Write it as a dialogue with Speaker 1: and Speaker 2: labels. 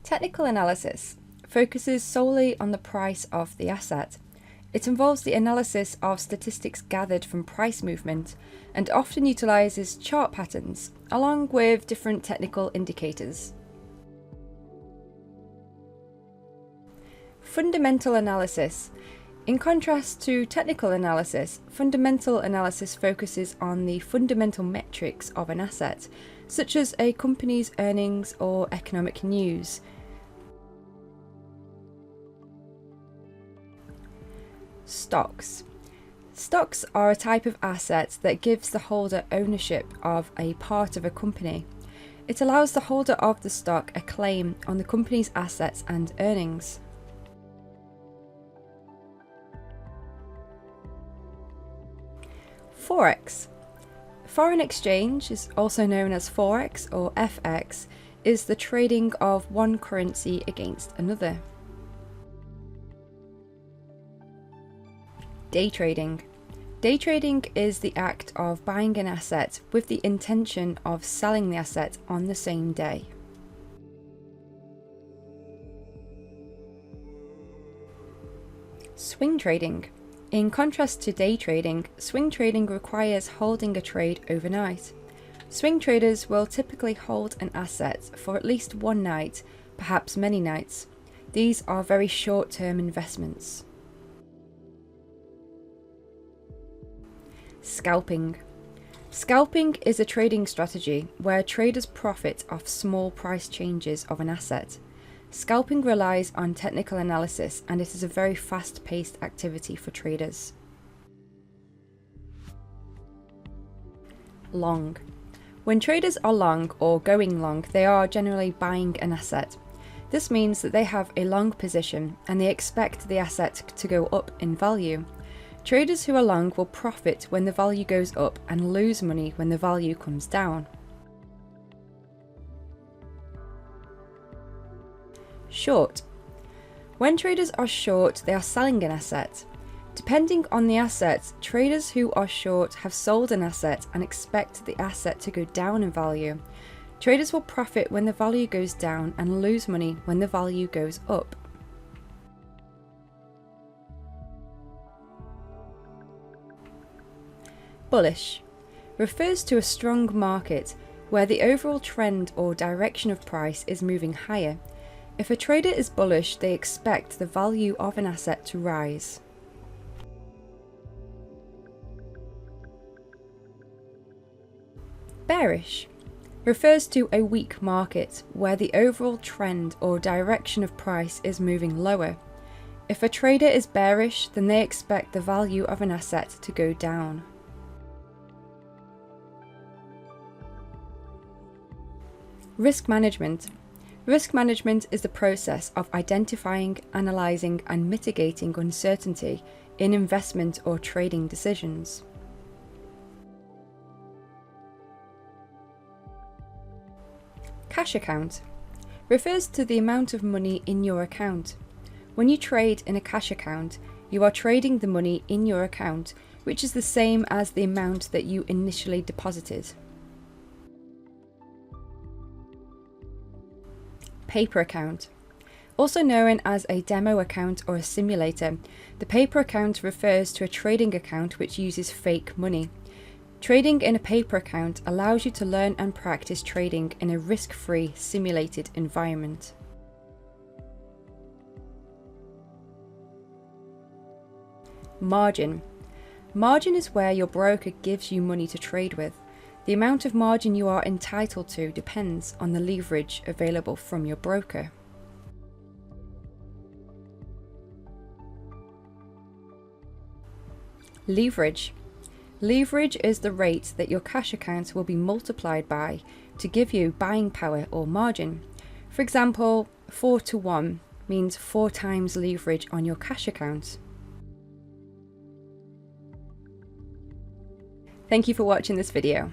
Speaker 1: Technical analysis focuses solely on the price of the asset. It involves the analysis of statistics gathered from price movement and often utilises chart patterns along with different technical indicators. Fundamental analysis. In contrast to technical analysis, fundamental analysis focuses on the fundamental metrics of an asset, such as a company's earnings or economic news. Stocks. Stocks are a type of asset that gives the holder ownership of a part of a company. It allows the holder of the stock a claim on the company's assets and earnings. Forex. Foreign exchange, is also known as Forex or FX, is the trading of one currency against another. Day trading. Day trading is the act of buying an asset with the intention of selling the asset on the same day. Swing trading. In contrast to day trading, swing trading requires holding a trade overnight. Swing traders will typically hold an asset for at least one night, perhaps many nights. These are very short-term investments. Scalping. Scalping is a trading strategy where traders profit off small price changes of an asset. Scalping relies on technical analysis and it is a very fast-paced activity for traders. Long. When traders are long or going long, they are generally buying an asset. This means that they have a long position and they expect the asset to go up in value. Traders who are long will profit when the value goes up and lose money when the value comes down. Short. When traders are short, they are selling an asset. Depending on the asset, traders who are short have sold an asset and expect the asset to go down in value. Traders will profit when the value goes down and lose money when the value goes up. Bullish refers to a strong market where the overall trend or direction of price is moving higher. If a trader is bullish, they expect the value of an asset to rise. Bearish refers to a weak market where the overall trend or direction of price is moving lower. If a trader is bearish, then they expect the value of an asset to go down. Risk management. Risk management is the process of identifying, analysing and mitigating uncertainty in investment or trading decisions. Cash account refers to the amount of money in your account. When you trade in a cash account, you are trading the money in your account, which is the same as the amount that you initially deposited. Paper account. Also known as a demo account or a simulator, the paper account refers to a trading account which uses fake money. Trading in a paper account allows you to learn and practice trading in a risk-free, simulated environment. Margin. Margin is where your broker gives you money to trade with. The amount of margin you are entitled to depends on the leverage available from your broker. Leverage. Leverage is the rate that your cash account will be multiplied by to give you buying power or margin. For example, 4 to 1 means 4 times leverage on your cash account. Thank you for watching this video.